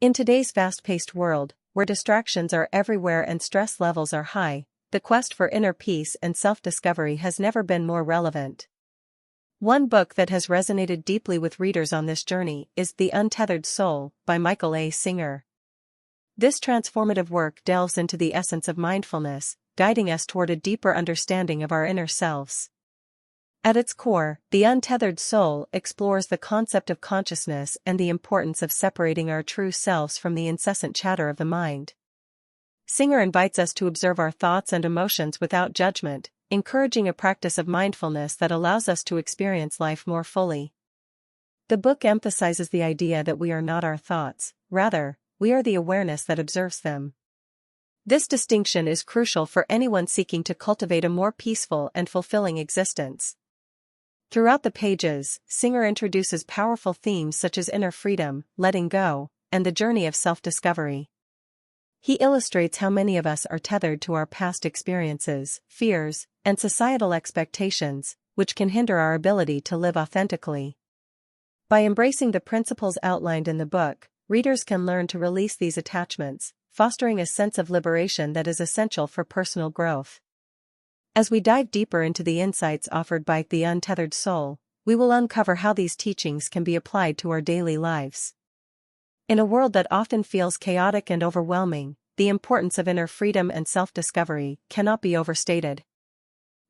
In today's fast-paced world, where distractions are everywhere and stress levels are high, the quest for inner peace and self-discovery has never been more relevant. One book that has resonated deeply with readers on this journey is The Untethered Soul by Michael A. Singer. This transformative work delves into the essence of mindfulness, guiding us toward a deeper understanding of our inner selves. At its core, The Untethered Soul explores the concept of consciousness and the importance of separating our true selves from the incessant chatter of the mind. Singer invites us to observe our thoughts and emotions without judgment, encouraging a practice of mindfulness that allows us to experience life more fully. The book emphasizes the idea that we are not our thoughts, rather, we are the awareness that observes them. This distinction is crucial for anyone seeking to cultivate a more peaceful and fulfilling existence. Throughout the pages, Singer introduces powerful themes such as inner freedom, letting go, and the journey of self-discovery. He illustrates how many of us are tethered to our past experiences, fears, and societal expectations, which can hinder our ability to live authentically. By embracing the principles outlined in the book, readers can learn to release these attachments, fostering a sense of liberation that is essential for personal growth. As we dive deeper into the insights offered by The Untethered Soul, we will uncover how these teachings can be applied to our daily lives. In a world that often feels chaotic and overwhelming, the importance of inner freedom and self-discovery cannot be overstated.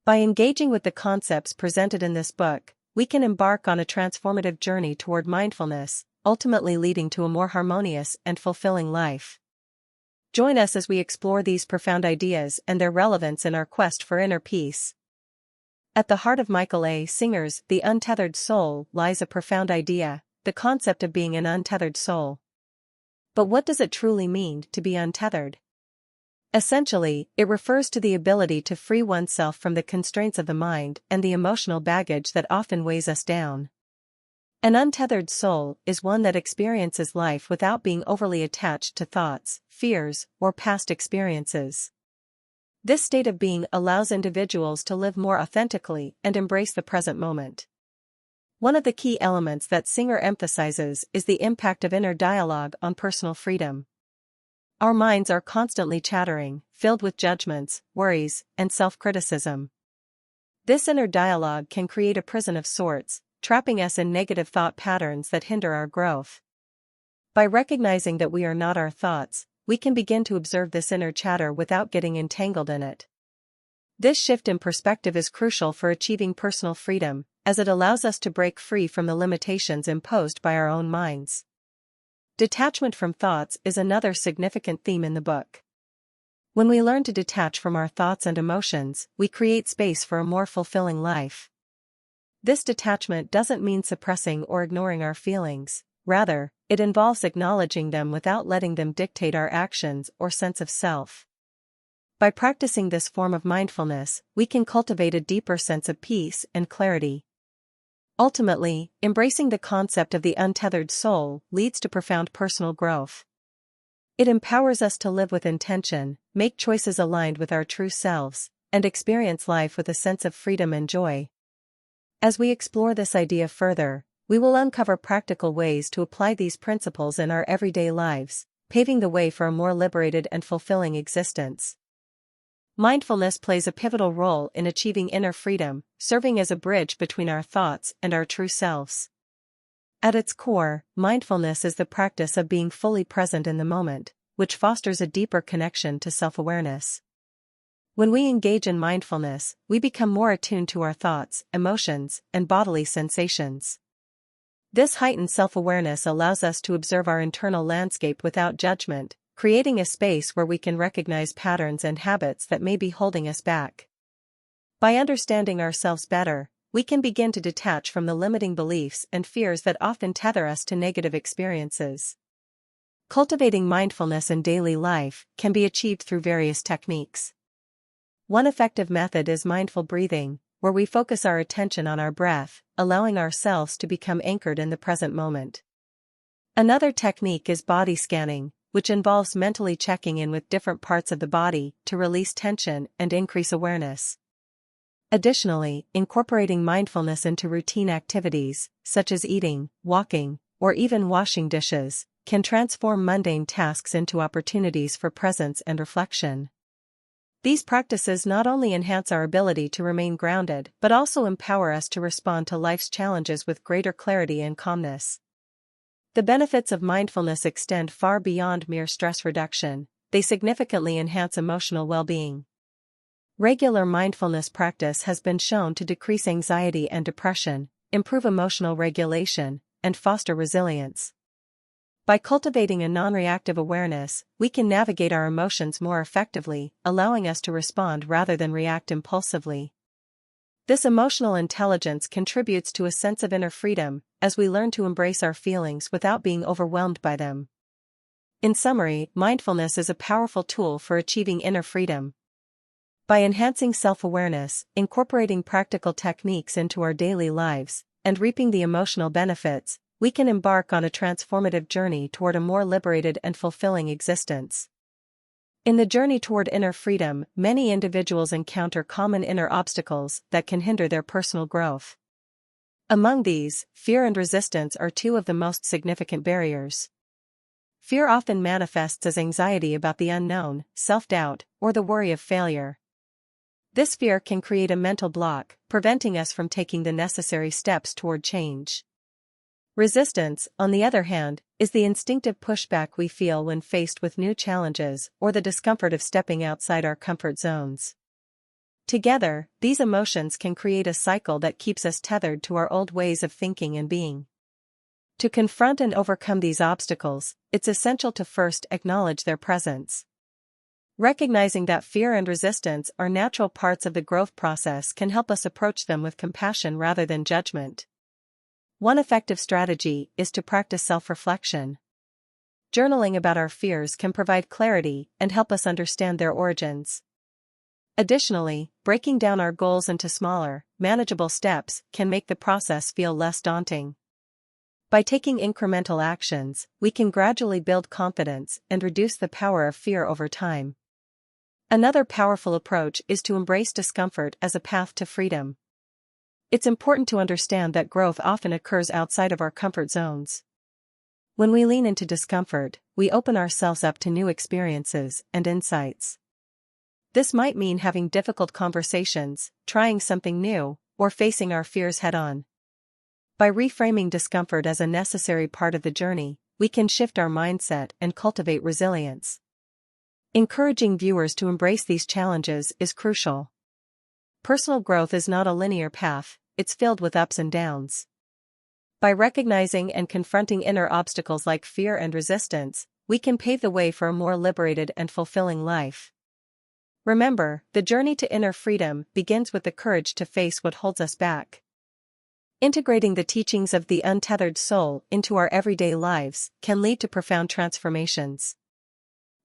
By engaging with the concepts presented in this book, we can embark on a transformative journey toward mindfulness, ultimately leading to a more harmonious and fulfilling life. Join us as we explore these profound ideas and their relevance in our quest for inner peace. At the heart of Michael A. Singer's The Untethered Soul lies a profound idea, the concept of being an untethered soul. But what does it truly mean to be untethered? Essentially, it refers to the ability to free oneself from the constraints of the mind and the emotional baggage that often weighs us down. An untethered soul is one that experiences life without being overly attached to thoughts, fears, or past experiences. This state of being allows individuals to live more authentically and embrace the present moment. One of the key elements that Singer emphasizes is the impact of inner dialogue on personal freedom. Our minds are constantly chattering, filled with judgments, worries, and self-criticism. This inner dialogue can create a prison of sorts, trapping us in negative thought patterns that hinder our growth. By recognizing that we are not our thoughts, we can begin to observe this inner chatter without getting entangled in it. This shift in perspective is crucial for achieving personal freedom, as it allows us to break free from the limitations imposed by our own minds. Detachment from thoughts is another significant theme in the book. When we learn to detach from our thoughts and emotions, we create space for a more fulfilling life. This detachment doesn't mean suppressing or ignoring our feelings, rather, it involves acknowledging them without letting them dictate our actions or sense of self. By practicing this form of mindfulness, we can cultivate a deeper sense of peace and clarity. Ultimately, embracing the concept of the untethered soul leads to profound personal growth. It empowers us to live with intention, make choices aligned with our true selves, and experience life with a sense of freedom and joy. As we explore this idea further, we will uncover practical ways to apply these principles in our everyday lives, paving the way for a more liberated and fulfilling existence. Mindfulness plays a pivotal role in achieving inner freedom, serving as a bridge between our thoughts and our true selves. At its core, mindfulness is the practice of being fully present in the moment, which fosters a deeper connection to self-awareness. When we engage in mindfulness, we become more attuned to our thoughts, emotions, and bodily sensations. This heightened self-awareness allows us to observe our internal landscape without judgment, creating a space where we can recognize patterns and habits that may be holding us back. By understanding ourselves better, we can begin to detach from the limiting beliefs and fears that often tether us to negative experiences. Cultivating mindfulness in daily life can be achieved through various techniques. One effective method is mindful breathing, where we focus our attention on our breath, allowing ourselves to become anchored in the present moment. Another technique is body scanning, which involves mentally checking in with different parts of the body to release tension and increase awareness. Additionally, incorporating mindfulness into routine activities, such as eating, walking, or even washing dishes, can transform mundane tasks into opportunities for presence and reflection. These practices not only enhance our ability to remain grounded but also empower us to respond to life's challenges with greater clarity and calmness. The benefits of mindfulness extend far beyond mere stress reduction. They significantly enhance emotional well-being. Regular mindfulness practice has been shown to decrease anxiety and depression, improve emotional regulation, and foster resilience. By cultivating a non-reactive awareness, we can navigate our emotions more effectively, allowing us to respond rather than react impulsively. This emotional intelligence contributes to a sense of inner freedom, as we learn to embrace our feelings without being overwhelmed by them. In summary, mindfulness is a powerful tool for achieving inner freedom. By enhancing self-awareness, incorporating practical techniques into our daily lives, and reaping the emotional benefits, we can embark on a transformative journey toward a more liberated and fulfilling existence. In the journey toward inner freedom, many individuals encounter common inner obstacles that can hinder their personal growth. Among these, fear and resistance are two of the most significant barriers. Fear often manifests as anxiety about the unknown, self-doubt, or the worry of failure. This fear can create a mental block, preventing us from taking the necessary steps toward change. Resistance, on the other hand, is the instinctive pushback we feel when faced with new challenges or the discomfort of stepping outside our comfort zones. Together, these emotions can create a cycle that keeps us tethered to our old ways of thinking and being. To confront and overcome these obstacles, it's essential to first acknowledge their presence. Recognizing that fear and resistance are natural parts of the growth process can help us approach them with compassion rather than judgment. One effective strategy is to practice self-reflection. Journaling about our fears can provide clarity and help us understand their origins. Additionally, breaking down our goals into smaller, manageable steps can make the process feel less daunting. By taking incremental actions, we can gradually build confidence and reduce the power of fear over time. Another powerful approach is to embrace discomfort as a path to freedom. It's important to understand that growth often occurs outside of our comfort zones. When we lean into discomfort, we open ourselves up to new experiences and insights. This might mean having difficult conversations, trying something new, or facing our fears head-on. By reframing discomfort as a necessary part of the journey, we can shift our mindset and cultivate resilience. Encouraging viewers to embrace these challenges is crucial. Personal growth is not a linear path, it's filled with ups and downs. By recognizing and confronting inner obstacles like fear and resistance, we can pave the way for a more liberated and fulfilling life. Remember, the journey to inner freedom begins with the courage to face what holds us back. Integrating the teachings of the Untethered Soul into our everyday lives can lead to profound transformations.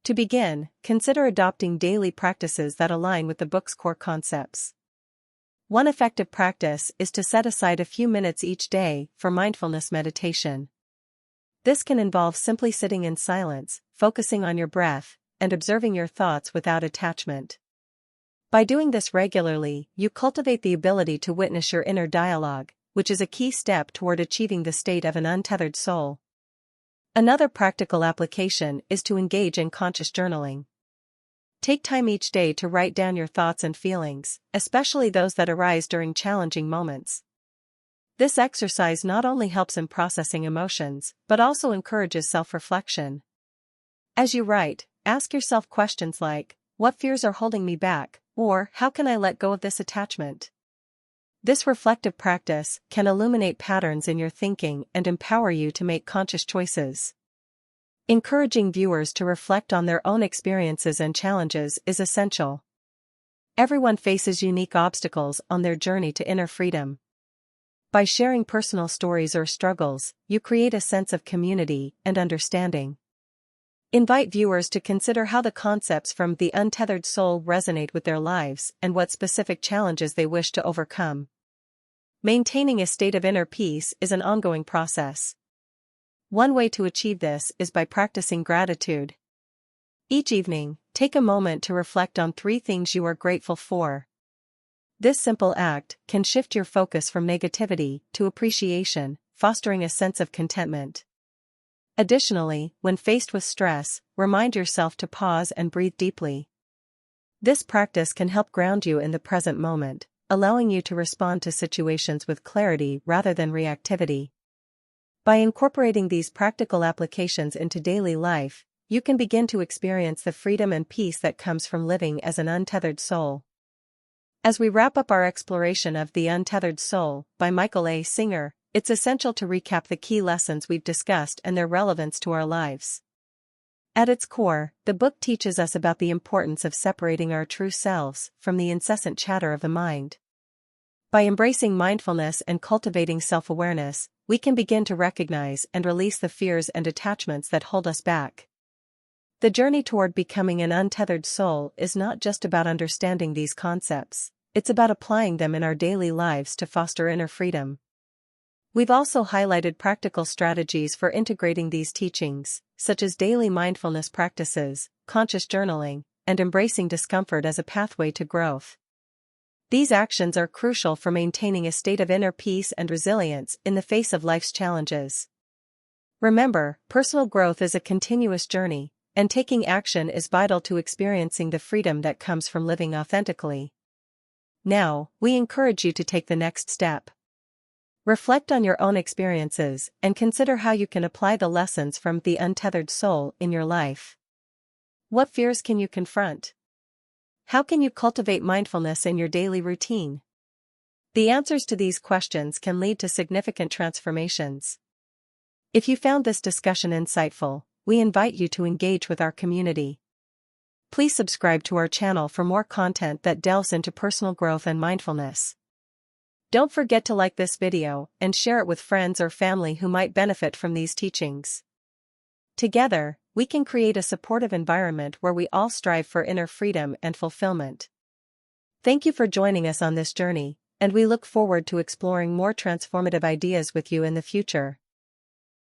To begin, consider adopting daily practices that align with the book's core concepts. One effective practice is to set aside a few minutes each day for mindfulness meditation. This can involve simply sitting in silence, focusing on your breath, and observing your thoughts without attachment. By doing this regularly, you cultivate the ability to witness your inner dialogue, which is a key step toward achieving the state of an untethered soul. Another practical application is to engage in conscious journaling. Take time each day to write down your thoughts and feelings, especially those that arise during challenging moments. This exercise not only helps in processing emotions, but also encourages self-reflection. As you write, ask yourself questions like, "What fears are holding me back?" or "How can I let go of this attachment?" This reflective practice can illuminate patterns in your thinking and empower you to make conscious choices. Encouraging viewers to reflect on their own experiences and challenges is essential. Everyone faces unique obstacles on their journey to inner freedom. By sharing personal stories or struggles, you create a sense of community and understanding. Invite viewers to consider how the concepts from The Untethered Soul resonate with their lives and what specific challenges they wish to overcome. Maintaining a state of inner peace is an ongoing process. One way to achieve this is by practicing gratitude. Each evening, take a moment to reflect on 3 things you are grateful for. This simple act can shift your focus from negativity to appreciation, fostering a sense of contentment. Additionally, when faced with stress, remind yourself to pause and breathe deeply. This practice can help ground you in the present moment, allowing you to respond to situations with clarity rather than reactivity. By incorporating these practical applications into daily life, you can begin to experience the freedom and peace that comes from living as an untethered soul. As we wrap up our exploration of The Untethered Soul by Michael A. Singer, it's essential to recap the key lessons we've discussed and their relevance to our lives. At its core, the book teaches us about the importance of separating our true selves from the incessant chatter of the mind. By embracing mindfulness and cultivating self-awareness, we can begin to recognize and release the fears and attachments that hold us back. The journey toward becoming an untethered soul is not just about understanding these concepts, it's about applying them in our daily lives to foster inner freedom. We've also highlighted practical strategies for integrating these teachings, such as daily mindfulness practices, conscious journaling, and embracing discomfort as a pathway to growth. These actions are crucial for maintaining a state of inner peace and resilience in the face of life's challenges. Remember, personal growth is a continuous journey, and taking action is vital to experiencing the freedom that comes from living authentically. Now, we encourage you to take the next step. Reflect on your own experiences and consider how you can apply the lessons from The Untethered Soul in your life. What fears can you confront? How can you cultivate mindfulness in your daily routine? The answers to these questions can lead to significant transformations. If you found this discussion insightful, we invite you to engage with our community. Please subscribe to our channel for more content that delves into personal growth and mindfulness. Don't forget to like this video and share it with friends or family who might benefit from these teachings. Together, we can create a supportive environment where we all strive for inner freedom and fulfillment. Thank you for joining us on this journey, and we look forward to exploring more transformative ideas with you in the future.